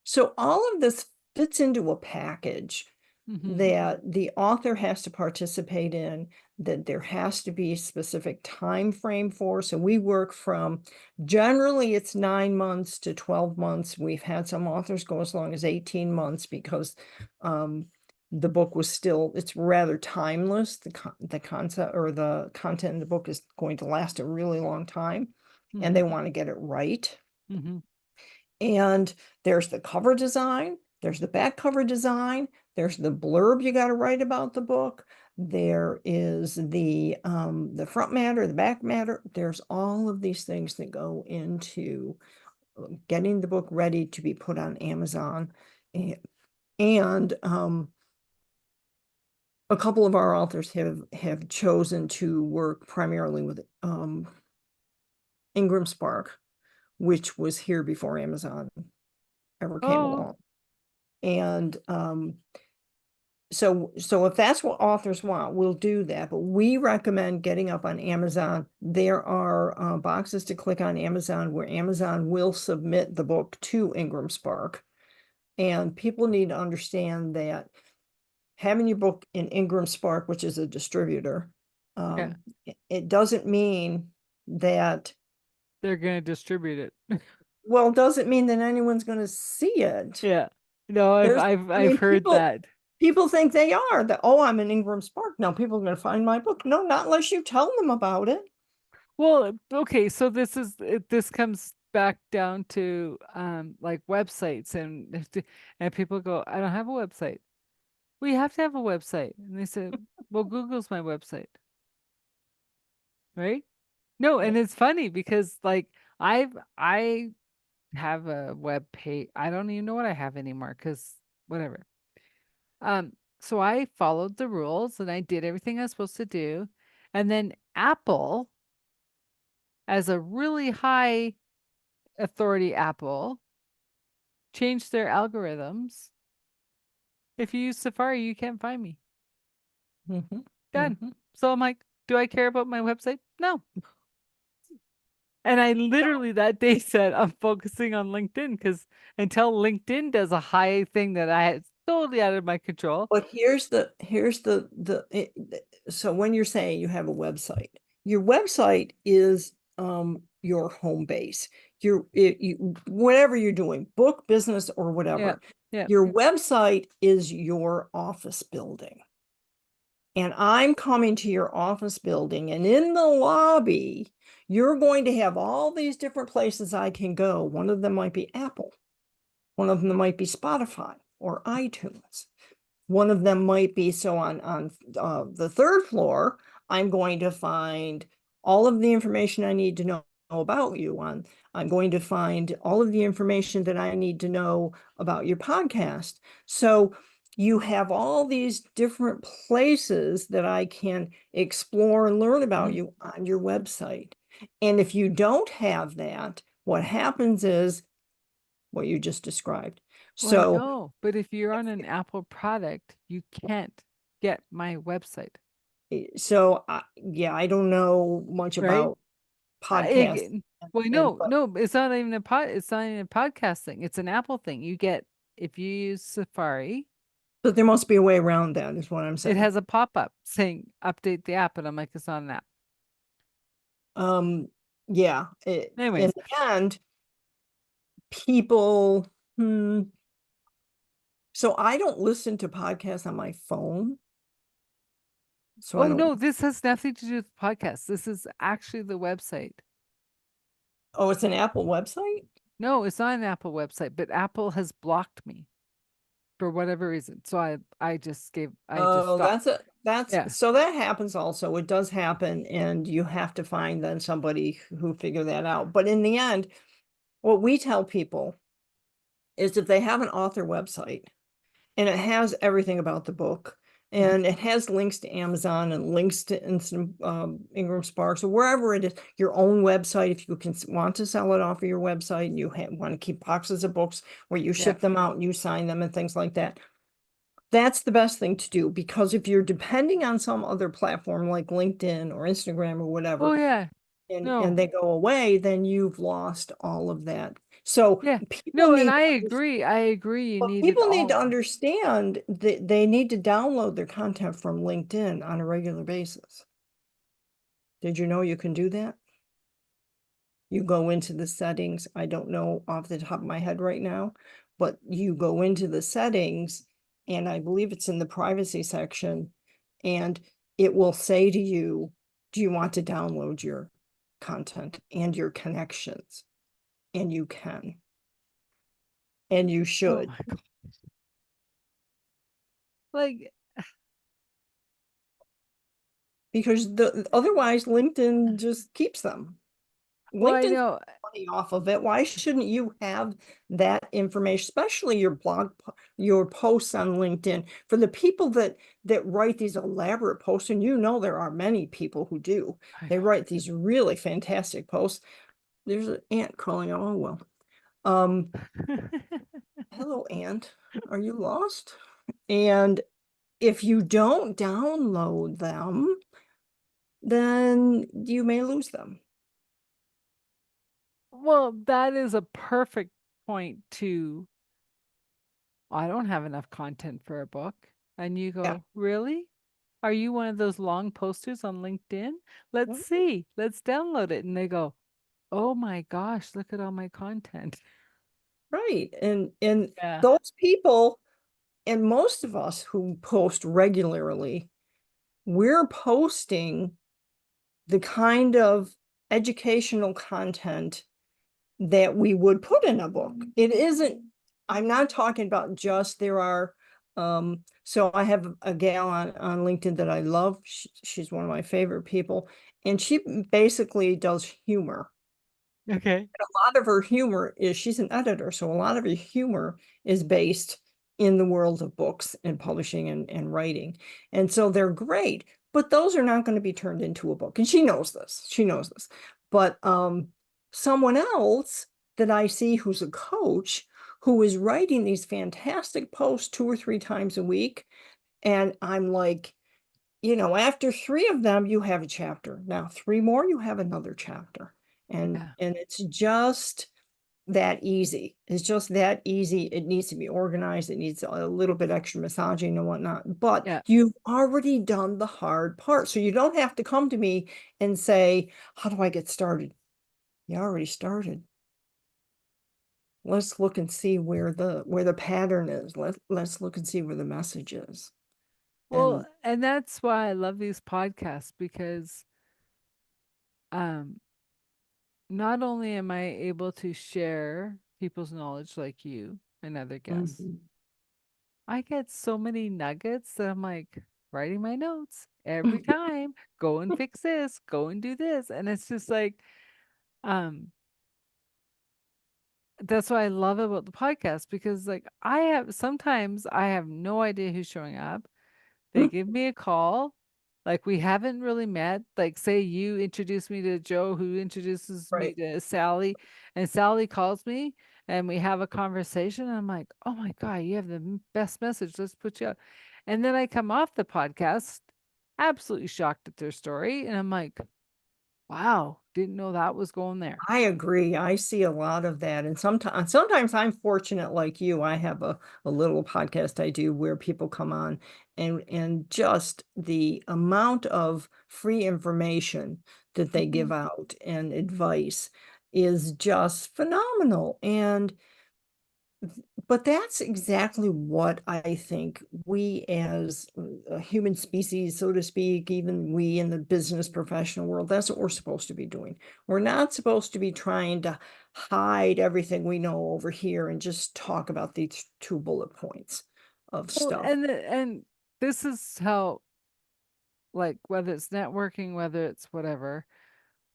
So all of this fits into a package Hmm. that the author has to participate in, that there has to be a specific time frame for. So we work from, generally it's 9 months to 12 months. We've had some authors go as long as 18 months, because the book was still, it's rather timeless. The concept or the content in the book is going to last a really long time, and Hmm. they want to get it right. Hmm. And there's the cover design, there's the back cover design, there's the blurb you got to write about the book, there is the front matter, the back matter. There's all of these things that go into getting the book ready to be put on Amazon. And a couple of our authors have chosen to work primarily with Ingram Spark, which was here before Amazon ever came Oh, along. And so if that's what authors want, we'll do that. But we recommend getting up on Amazon. There are boxes to click on Amazon where Amazon will submit the book to Ingram Spark. And people need to understand that having your book in Ingram Spark, which is a distributor, yeah. it doesn't mean that, They're gonna distribute it. well, it doesn't mean that anyone's going to see it. Yeah. No, There's, I I've mean, heard that. people think they are, that, oh, I'm an Ingram Spark. Now people are going to find my book. No, not unless you tell them about it. Well, okay, so this comes back down to like websites and people go, I don't have a website. We have to have a website. And they said, well, Google's my website, right? No, Yeah. and it's funny because like I have a web page. I don't even know what I have anymore because whatever. So I followed the rules and I did everything I was supposed to do. And then Apple, as a really high authority Apple, changed their algorithms. If you use Safari, you can't find me. Mhm, Done. mhm. So I'm like, do I care about my website? No. And I literally that day said I'm focusing on LinkedIn because until LinkedIn does a high thing that it's totally out of my control. But so when you're saying you have a website, your website is your home base. whatever you're doing, book, business, or Yeah. whatever, Yeah. your website is your office building. And I'm coming to your office building, and in the lobby, you're going to have all these different places I can go. One of them might be Apple. One of them might be Spotify or iTunes. One of them might be, so on the third floor, I'm going to find all of the information I need to know about you. I'm going to find all of the information that I need to know about your podcast. So you have all these different places that I can explore and learn about Mhm. you on your website. And if you don't have that, what happens is what you just described. Well, I So, know, but if you're on an Apple product, you can't get my website, yeah, I don't know much right? about podcasts, Again, well, and no, no, it's not even a pod. It's not even a podcast thing. It's an Apple thing. You get if you use Safari, but there must be a way around that, is what I'm it saying. has a pop-up saying update the app, and I'm like, it's not an app. Um, yeah, in Anyways, the end, people, so I don't listen to podcasts on my phone, so I oh don't. no, this has nothing to do with podcasts. This is actually the website. Oh, it's an Apple website? No, it's not an Apple website, but Apple has blocked me for whatever reason. So I just Oh, stopped. that's Yeah. so that happens also. It does happen, and you have to find then somebody who figure that out. But in the end, what we tell people is if they have an author website and it has everything about the book, Mhm. and it has links to Amazon and links to Instant Ingram Sparks or wherever it is, your own website, if you can want to sell it off of your website and you want to keep boxes of books where you Yeah. ship them out and you sign them and things like that, that's the best thing to do. Because if you're depending on some other platform like LinkedIn or Instagram or Oh whatever, yeah. and No. they go away, then you've lost all of that. So Yeah. people No, and need I to understand. agree. I agree. You But need it people need to all. understand that they need to download their content from LinkedIn on a regular basis. Did you know you can do that? You go into the settings. I don't know off the top of my head right now, but you go into the settings, and I believe it's in the privacy section, and it will say to you, do you want to download your content and your connections? And you can, and you Oh should, my God. Like, because otherwise LinkedIn just keeps them. well, I LinkedIn's know. money off of it. Why shouldn't you have that information, especially your your posts on LinkedIn, for the people that write these elaborate posts? And you know there are many people who do. I They write these really fantastic posts. There's an ant crawling. Oh well. Um, know. Hello, ant. Are you lost? And if you don't download them, then you may lose them. Well, that is a perfect point to, I don't have enough content for a book. And you Yeah. go, really? Are you one of those long posters on LinkedIn? Let's see. Let's download it. And they go, oh my gosh, look at all my content. Right. And Yeah. those people, and most of us who post regularly, we're posting the kind of educational content that we would put in a book. It isn't, I'm not talking about just there are so I have a gal on LinkedIn that I love. She's one of my favorite people, and she basically does humor. Okay. A lot of her humor is, she's an editor, so a lot of her humor is based in the world of books and publishing and writing. And so they're great, but those are not going to be turned into a book. And she knows this. She knows this. But someone else that I see who's a coach who is writing these fantastic posts 2 or 3 times a week. And I'm like, after 3 of them, you have a chapter. Now, 3 more, you have another chapter. And Yeah. and it's just that easy. It's just that easy. It needs to be organized. It needs a little bit extra massaging and whatnot. But Yeah. you've already done the hard part. So you don't have to come to me and say, how do I get started? You already started. let's look and see where the pattern is. Let's look and see where the message is. Well, And and that's why I love these podcasts because um not only am I able to share people's knowledge like you and other guests, mhm. I get so many nuggets that I'm like writing my notes every time. Go and fix this, go and do this. And it's just like, um, that's what I love about the podcast because like sometimes I have no idea who's showing up. They give me a call. Like we haven't really met. Like say you introduce me to Joe who introduces me Right. to Sally and Sally calls me and we have a conversation. I'm like, "Oh my God, you have the best message. Let's put you up." And then I come off the podcast absolutely shocked at their story and I'm like, "Wow, didn't know that was going there." I agree. I see a lot of that. And sometimes I'm fortunate like you. I have a little podcast I do where people come on and just the amount of free information that they give Mhm. out and advice is just phenomenal. And but that's exactly what I think we as a human species, so to speak, even we in the business professional world, that's what we're supposed to be doing. We're not supposed to be trying to hide everything we know over here and just talk about these two bullet points of Well, stuff. and this is how like whether it's networking, whether it's whatever,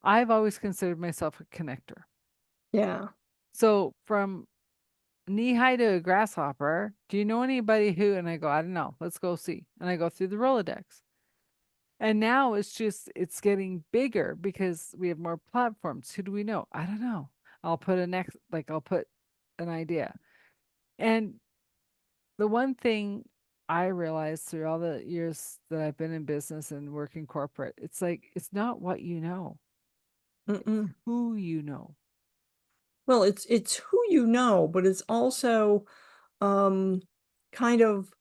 I've always considered myself a connector. Yeah. So from knee high to a grasshopper, do you know anybody who? And I go, I don't know. Let's go see. And I go through the Rolodex. And now it's getting bigger because we have more platforms. Who do we know? I don't know. I'll put an idea. And the one thing I realized through all the years that I've been in business and working corporate, it's like it's not what you know, it's Mm-mm. who you know. Well, it's who you know, but it's also um kind of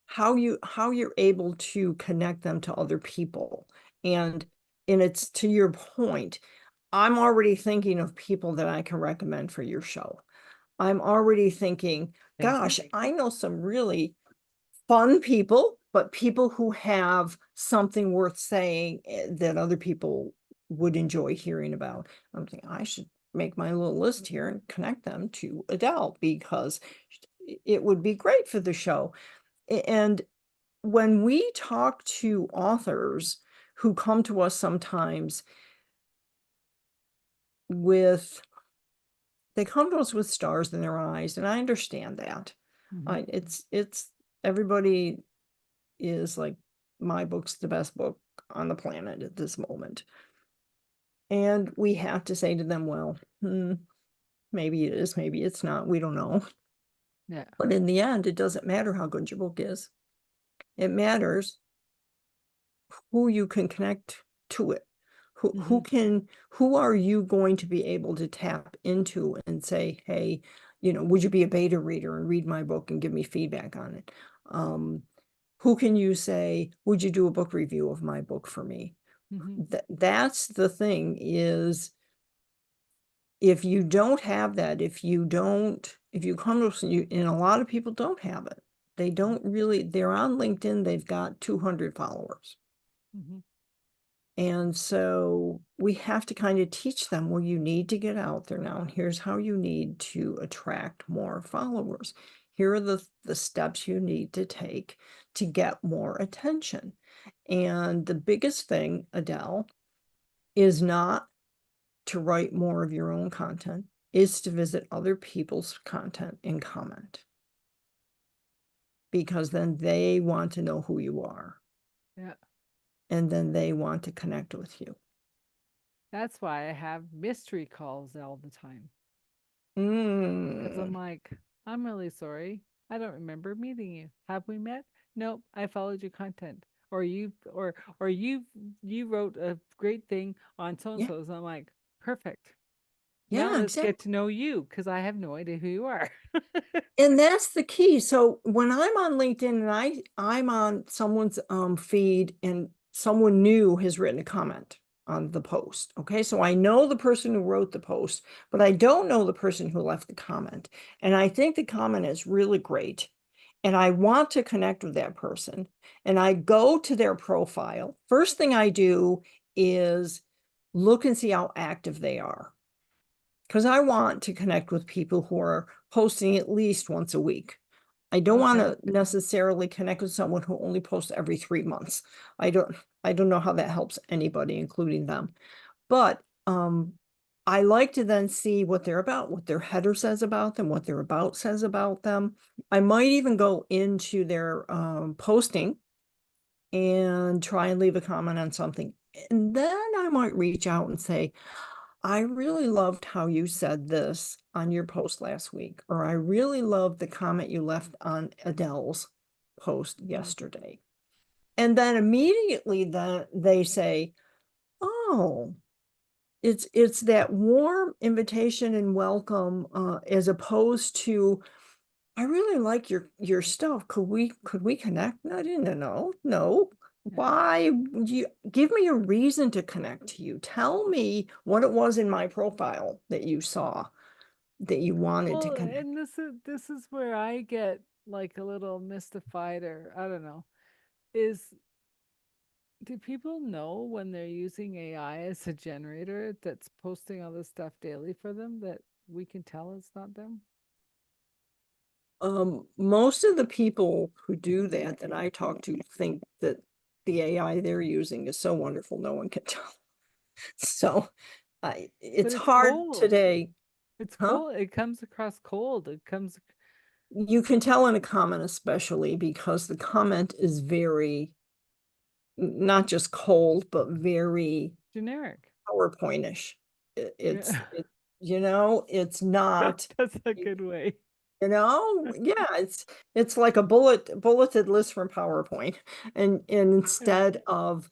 how you're able to connect them to other people. And it's to your point, I'm already thinking of people that I can recommend for your show. I'm already thinking, Thank you. gosh, I know some really fun people, but people who have something worth saying that other people would enjoy hearing about. I'm thinking I should make my little list here and connect them to Adele because it would be great for the show. And when we talk to authors who come to us sometimes with they come to us with stars in their eyes, and I understand that. Hmm. It's everybody is like, my book's the best book on the planet at this moment. And we have to say to them, well, maybe it is, maybe it's not, we don't know. Yeah. But in the end, it doesn't matter how good your book is. It matters who you can connect to it. Hmm. Who are you going to be able to tap into and say, hey, would you be a beta reader and read my book and give me feedback on it? Who can you say, would you do a book review of my book for me? Hmm. That's the thing is, if you don't have that, if you come to us and a lot of people don't have it, they don't really, they're on LinkedIn, they've got 200 followers. Hmm. And so we have to kind of teach them, well, you need to get out there now, and here's how you need to attract more followers. Here are the steps you need to take to get more attention. And the biggest thing, Adele, is not to write more of your own content, is to visit other people's content and comment, because then they want to know who you are, Yeah. and then they want to connect with you. That's why I have mystery calls all the time. Because I'm Mm. like, I'm really sorry. I don't remember meeting you. Have we met? Nope. I followed your content. Or you wrote a great thing on so and Yeah. so's. I'm like, perfect. Now Yeah, let's get exactly. to know you because I have no idea who you are. And that's the key. So when I'm on LinkedIn and I'm on someone's feed and someone new has written a comment, on the post. Okay, so I know the person who wrote the post, but I don't know the person who left the comment. And I think the comment is really great. And I want to connect with that person. And I go to their profile. First thing I do is look and see how active they are. Because I want to connect with people who are posting at least once a week. I don't want Okay. to necessarily connect with someone who only posts every 3 months. I don't I don't know how that helps anybody, including them. But I like to then see what they're about, what their header says about them, what their about says about them. I might even go into their posting and try and leave a comment on something. And then I might reach out and say, I really loved how you said this on your post last week, or I really loved the comment you left on Adele's post Mhm. yesterday. And then immediately they say, oh, it's that warm invitation and welcome, as opposed to, I really like your stuff. Could we connect? I didn't know. No. Yeah. Why you give me a reason to connect to you? Tell me what it was in my profile that you saw that you wanted to Well, connect. and this is where I get like a little mystified, or I don't know. Is Do people know when they're using AI as a generator that's posting all this stuff daily for them that we can tell it's not them? Most of the people who do that I talk to think that the AI they're using is so wonderful, no one can tell. So But it's it's hard cold. today, It's huh? cold. It comes across cold. It comes You can tell in a comment, especially because the comment is very, not just cold, but very generic. PowerPointish. Yeah. It's not, That's a you good way. yeah, it's like a bulleted list from PowerPoint. And Yeah. instead of,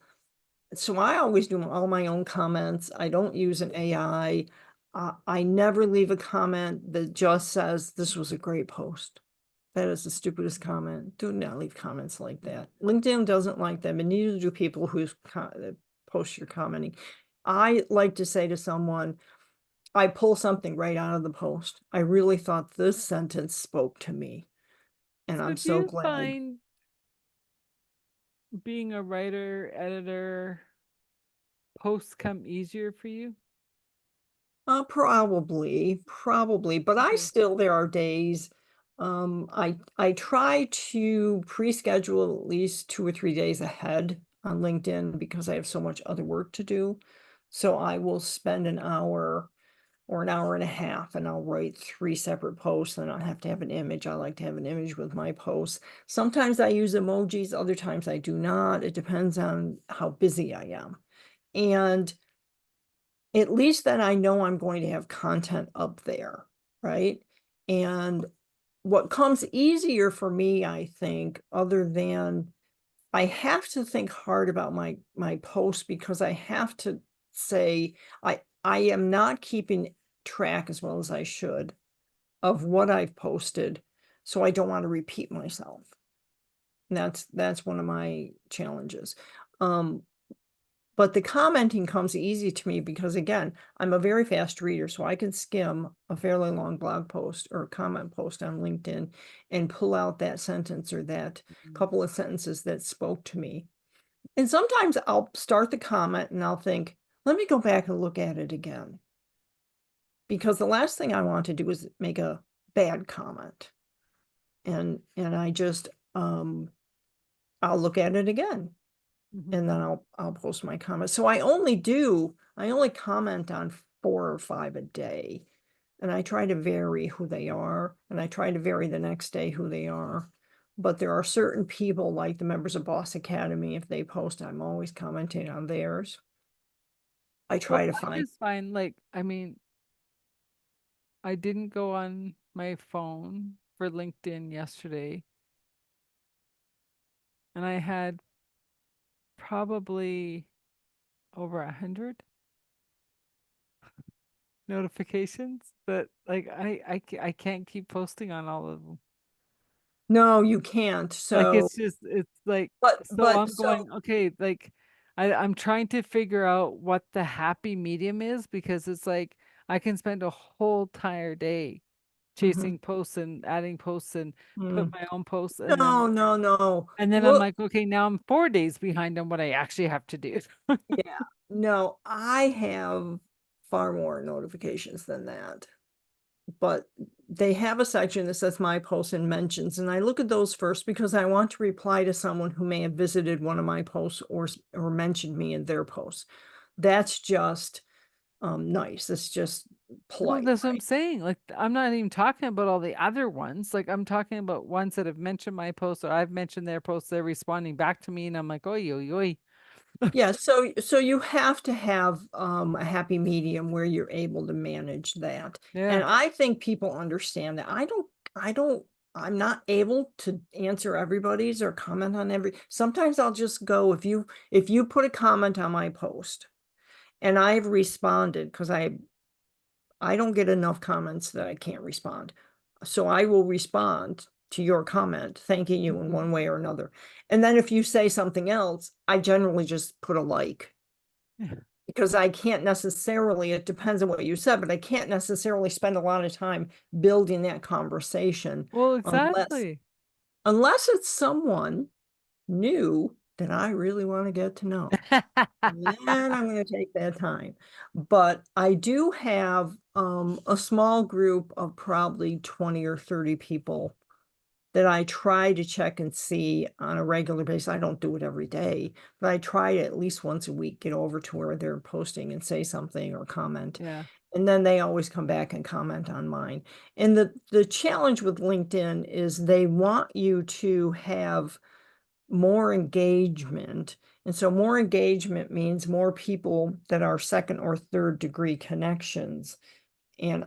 so I always do all my own comments. I don't use an AI. I never leave a comment that just says, this was a great post. That is the stupidest comment. Do not leave comments like that. LinkedIn doesn't like them, and neither do people who post your commenting. I like to say to someone, I pull something right out of the post. I really thought this sentence spoke to me, and So I'm do so you glad. find being a writer, editor, posts come easier for you? Probably, but I Okay. still, there are days, I try to pre-schedule at least 2 or 3 days ahead on LinkedIn because I have so much other work to do. So I will spend an hour or an hour and a half, and I'll write 3 separate posts, and I'll have to have an image. I like to have an image with my posts. Sometimes I use emojis, other times I do not. It depends on how busy I am. And at least then I know I'm going to have content up there, right? And what comes easier for me, I think, other than, I have to think hard about my posts, because I have to say I am not keeping track as well as I should of what I've posted, so I don't want to repeat myself. And that's one of my challenges. Um, but the commenting comes easy to me because, again, I'm a very fast reader, so I can skim a fairly long blog post or a comment post on LinkedIn and pull out that sentence or that Mhm. couple of sentences that spoke to me. And sometimes I'll start the comment and I'll think, let me go back and look at it again. Because the last thing I want to do is make a bad comment. And I just I'll look at it again, Mhm. and then I'll post my comments. So I only comment on 4 or 5 a day, and I try to vary who they are, and I try to vary the next day who they are. But there are certain people, like the members of Boss Academy, if they post, I'm always commenting on theirs. I Well, try to I find, just find like, I mean, I didn't go on my phone for LinkedIn yesterday, and I had probably over 100 notifications, but like I can't keep posting on all of them. no, you can't. Like So, it's like, but so but I'm so going, okay, like I'm trying to figure out what the happy medium is, because it's like I can spend a whole entire day Mhm. chasing posts and adding posts and put Mm. my own posts, No, no, no. and then I'm Look, like, okay, now I'm 4 days behind on what I actually have to do. yeah, no, I have far more notifications than that. But they have a section that says my posts and mentions, and I look at those first because I want to reply to someone who may have visited one of my posts or mentioned me in their posts. That's just nice. It's just Well, polite, that's what I'm right? saying. Like, I'm not even talking about all the other ones. Like, I'm talking about ones that have mentioned my post, or I've mentioned their posts. They're responding back to me, and I'm like, oi, oi, oi. Yeah, so you have to have a happy medium where you're able to manage that. Yeah, And I think people understand that. I don't I'm not able to answer everybody's or comment on every. Sometimes I'll just go if you put a comment on my post and I've responded because I don't get enough comments that I can't respond. So I will respond to your comment, thanking you in mhm, one way or another. And then if you say something else, I generally just put a like yeah. because I can't necessarily, it depends on what you said, but I can't necessarily spend a lot of time building that conversation Well, unless exactly. unless it's someone new that I really want to get to know. Then I'm going to take that time. But I do have a small group of probably 20 or 30 people that I try to check and see on a regular basis. I don't do it every day, but I try to at least once a week get over to where they're posting and say something or comment. Yeah, And then they always come back and comment on mine. And the challenge with LinkedIn is they want you to have more engagement. And so more engagement means more people that are second or third degree connections. And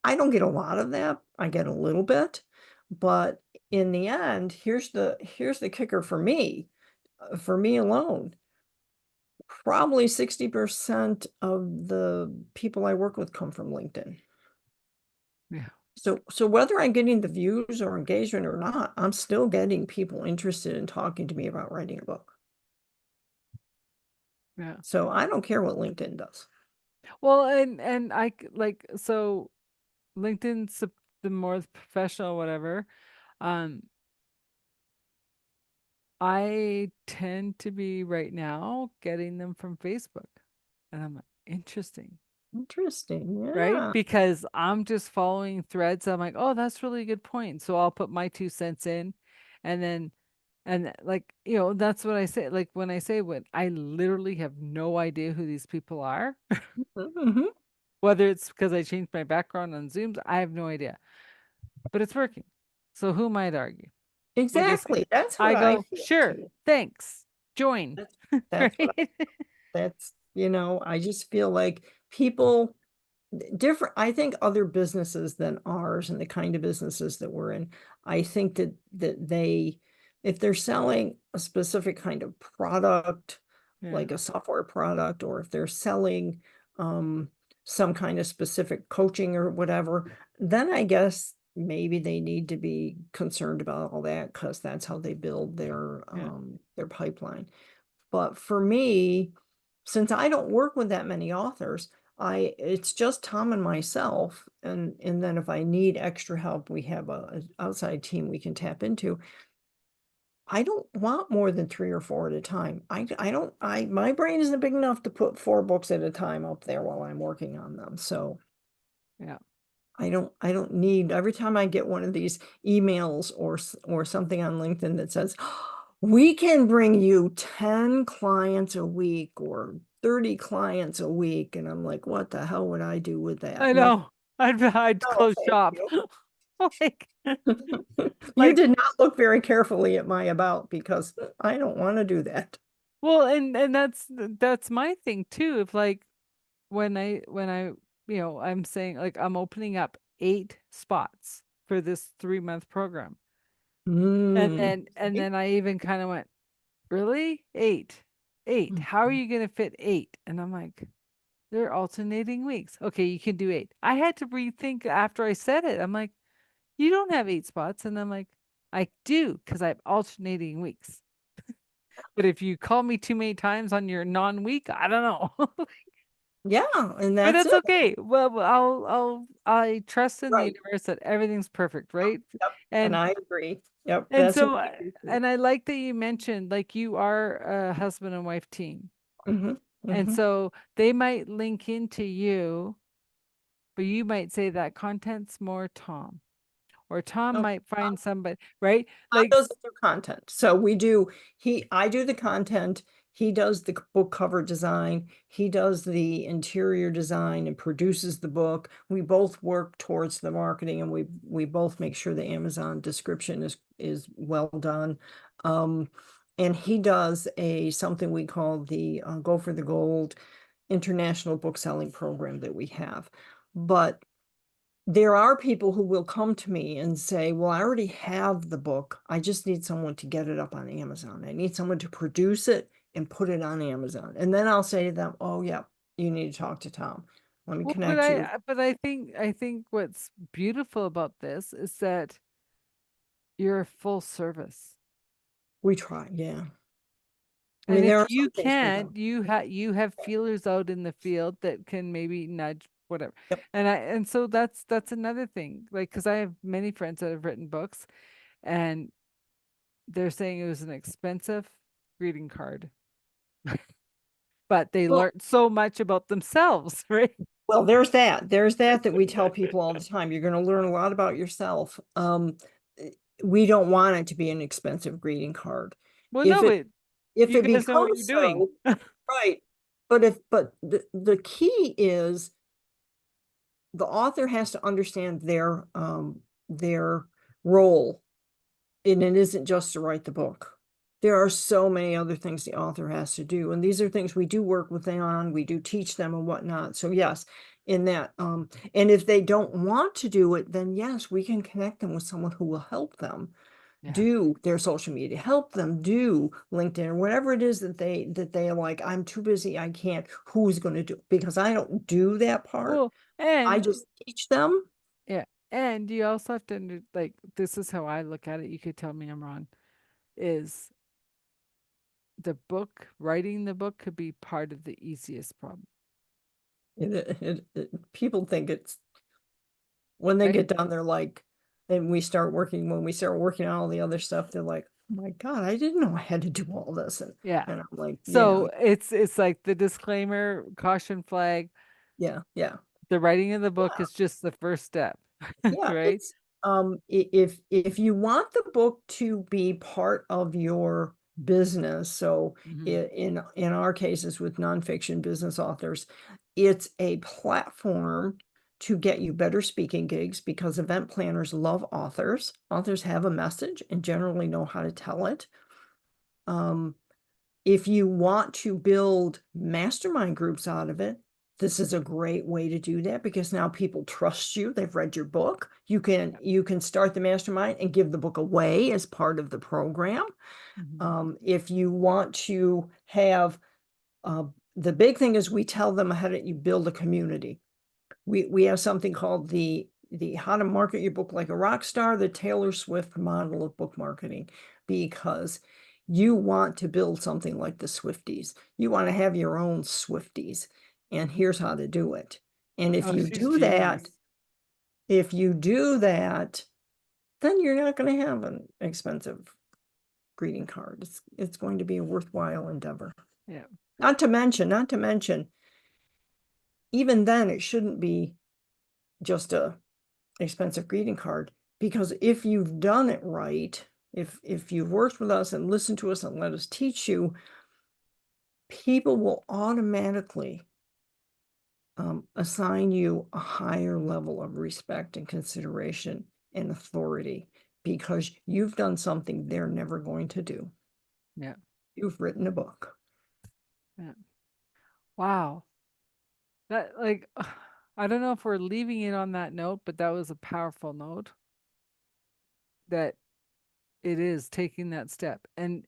I don't get a lot of that. I get a little bit, but in the end, here's the kicker for me alone. Probably 60% of the people I work with come from LinkedIn. yeah, So whether I'm getting the views or engagement or not, I'm still getting people interested in talking to me about writing a book. yeah. So I don't care what LinkedIn does. Well, and like, so LinkedIn's the more professional, whatever. Um, I tend to be right now getting them from Facebook, and I'm like, interesting. Interesting. Right? Yeah. Because I'm just following threads. I'm like, oh, that's really a good point. So I'll put my 2 cents in, and then, like, that's what I say. Like, when I say, when I literally have no idea who these people are, Mhm. whether it's because I changed my background on Zooms, I have no idea, but it's working. So who might argue? I just, Exactly. That's what I I go, feel sure, too. thanks, join, That's that's what right? I just feel like people different. I think other businesses than ours and the kind of businesses that we're in, I think that they, if they're selling a specific kind of product, Yeah, like a software product, or if they're selling um, some kind of specific coaching or whatever, then I guess maybe they need to be concerned about all that because that's how they build yeah, their pipeline. But for me, since I don't work with that many authors, it's just Tom and myself. And then if I need extra help, we have a outside team we can tap into. I don't want more than three or four at a time. I don't I my brain isn't big enough to put four books at a time up there while I'm working on them. So yeah. I don't need every time I get one of these emails or something on LinkedIn that says, we can bring you 10 clients a week or 30 clients a week. And I'm like, what the hell would I do with that? I No, know. I'd no, close thank shop. you. Like, You like, did not look very carefully at my about because I don't want to do that. well, and that's my thing too. If, like, when I I'm saying, like, I'm opening up 8 spots for this 3-month program. And Mm. then I even kind of went, really? Eight. Eight. How are Mhm. you gonna fit 8? And I'm like, they're alternating weeks. Okay, you can do 8. I had to rethink after I said it. I'm like, you don't have 8 spots. And I'm like, I do, because I have alternating weeks. But if you call me too many times on your non-week, I don't know. Yeah, and But that's that's it. okay. Well, I trust in the Right. universe that everything's perfect, right? Yep. And And I agree. Yep. and That's what so I agree too. and I like that you mentioned like you are a husband and wife team. Hmm. And Hmm. so they might link into you, but you might say that content's more Tom, or Tom No, might find somebody, right? Tom Like, doesn't do content. So we do, I do the content. He does the book cover design. He does the interior design and produces the book. We both work towards the marketing, and we both make sure the Amazon description is well done. Um, and he does something we call the Go for the Gold international book selling program that we have. But there are people who will come to me and say, well, I already have the book. I just need someone to get it up on Amazon. I need someone to produce it and put it on Amazon. And then I'll say to them, oh, yeah, you need to talk to Tom. Let me well, but connect you. I think what's beautiful about this is that you're a full service. We try. Yeah. I And mean, if there are you some things we don't. can't, you have feelers out in the field that can maybe nudge whatever. Yep. And so that's another thing. Like, because I have many friends that have written books, and they're saying it was an expensive greeting card, but they Well, learned so much about themselves, right? well, there's that. There's that we tell people all the time. You're going to learn a lot about yourself. We don't want it to be an expensive greeting card. Well, If no, it but if you it guys know what you're becomes doing. so, right. But the key is the author has to understand their role, and it isn't just to write the book. There are so many other things the author has to do, and these are things we do work with them on. We do teach them and whatnot. So yes, in that, and if they don't want to do it, then yes, we can connect them with someone who will help them Yeah. do their social media, help them do LinkedIn or whatever it is that they are like, I'm too busy, I can't. Who's going to do? Because I don't do that part. Well, I and just teach them. yeah, and you also have to like, this is how I look at it. You could tell me I'm wrong. Is writing the book could be part of the easiest problem, People think it's when they right? get done, they're like, and when we start working on all the other stuff, they're like, oh my God, I didn't know I had to do all this. Yeah. And I'm like, yeah, So it's like the disclaimer, caution flag. yeah, yeah. The writing of the book is just the first step, Yeah, right? it's if you want the book to be part of your business, so Hmm. in our cases with nonfiction business authors, it's a platform to get you better speaking gigs because event planners love authors. Authors have a message and generally know how to tell it. Um, if you want to build mastermind groups out of it, this is a great way to do that because now people trust you. They've read your book. You can start the mastermind and give the book away as part of the program. Hmm. If you want to have uh, the big thing is we tell them how to you build a community. We have something called the how to market your book like a rock star, the Taylor Swift model of book marketing, because you want to build something like the Swifties. You want to have your own Swifties, and here's how to do it. And Oh, she's genius. if you do that, then you're not going to have an expensive greeting card. It's going to be a worthwhile endeavor. Yeah. Not to mention, even then, it shouldn't be just a expensive greeting card because if you've done it right, if you've worked with us and listened to us and let us teach you, people will automatically assign you a higher level of respect and consideration and authority because you've done something they're never going to do. Yeah. You've written a book. Yeah. Wow. That like I don't know if we're leaving it on that note, but that was a powerful note that it is taking that step. And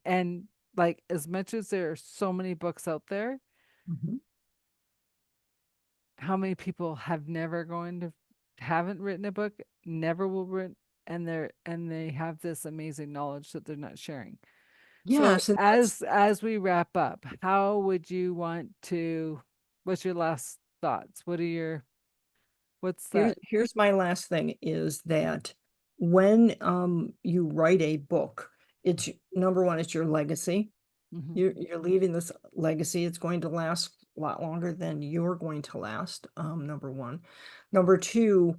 like as much as there are so many books out there, Mhm. how many people have never going to haven't written a book, never will write, and they have this amazing knowledge that they're not sharing. So Yes, and that's as we wrap up, how would you want to, what's your last thoughts? What's that? here's my last thing is that when you write a book, it's number one, it's your legacy. Hmm. You're leaving this legacy. It's going to last a lot longer than you're going to last, number one. Number two,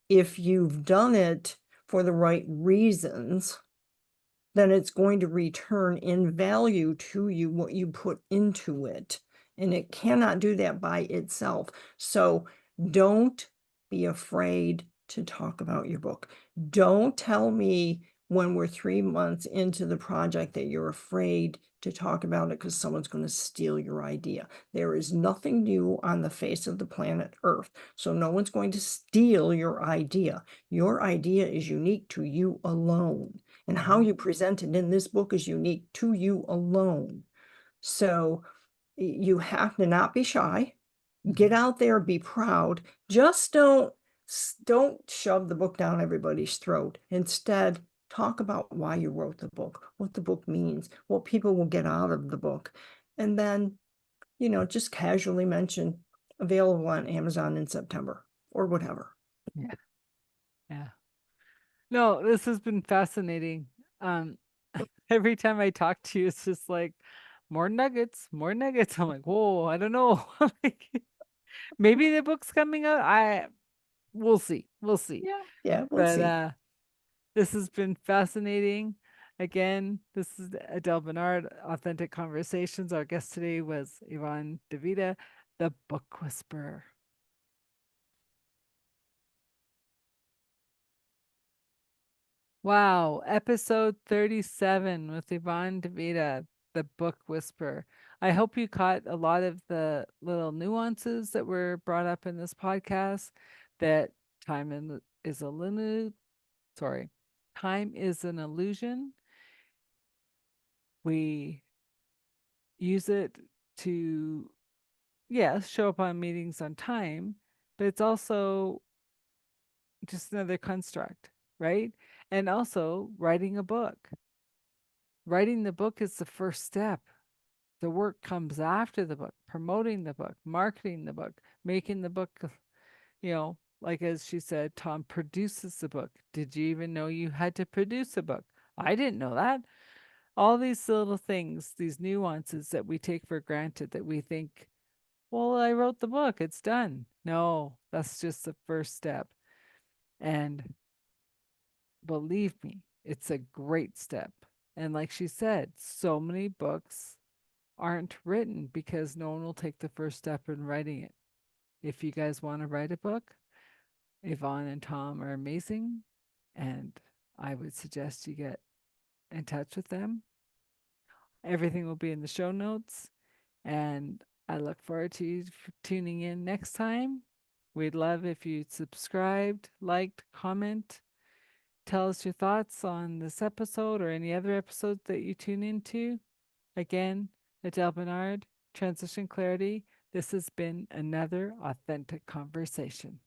if you've done it for the right reasons, then it's going to return in value to you what you put into it. And it cannot do that by itself. So don't be afraid to talk about your book. Don't tell me when we're 3 months into the project that you're afraid to talk about it because someone's going to steal your idea. There is nothing new on the face of the planet Earth. So no one's going to steal your idea. Your idea is unique to you alone. And how Hmm. you present it in this book is unique to you alone. So you have to not be shy. Get Hmm. out there, be proud. Just don't shove the book down everybody's throat. Instead, talk about why you wrote the book, what the book means, what people will get out of the book. And then, just casually mention available on Amazon in September or whatever. Yeah. Yeah. No, this has been fascinating. Um, every time I talk to you, it's just like more nuggets, more nuggets. I'm like, whoa, I don't know. Like, maybe the book's coming out. We'll see. We'll see. Yeah, yeah, we'll But see. this has been fascinating. Again, this is Adele Bernard, Authentic Conversations. Our guest today was Yvonne DiVita, the book whisperer. Wow, episode 37 with Yvonne DeVita, the book whisperer. I hope you caught a lot of the little nuances that were brought up in this podcast. That is a limit. Sorry, time is an illusion. We use it to, yes, show up on meetings on time, but it's also just another construct, right? And also writing a book. Writing the book is the first step. The work comes after the book, promoting the book, marketing the book, making the book, like as she said, Tom produces the book. Did you even know you had to produce a book? I didn't know that. All these little things, these nuances that we take for granted that we think, well, I wrote the book, it's done. No, that's just the first step. And believe me, it's a great step. And like she said, so many books aren't written because no one will take the first step in writing it. If you guys want to write a book, Yvonne and Tom are amazing, and I would suggest you get in touch with them. Everything will be in the show notes, and I look forward to you tuning in next time. We'd love if you subscribed, liked, comment, tell us your thoughts on this episode or any other episodes that you tune into. Again, Adele Bernard, Transition Clarity. This has been another authentic conversation.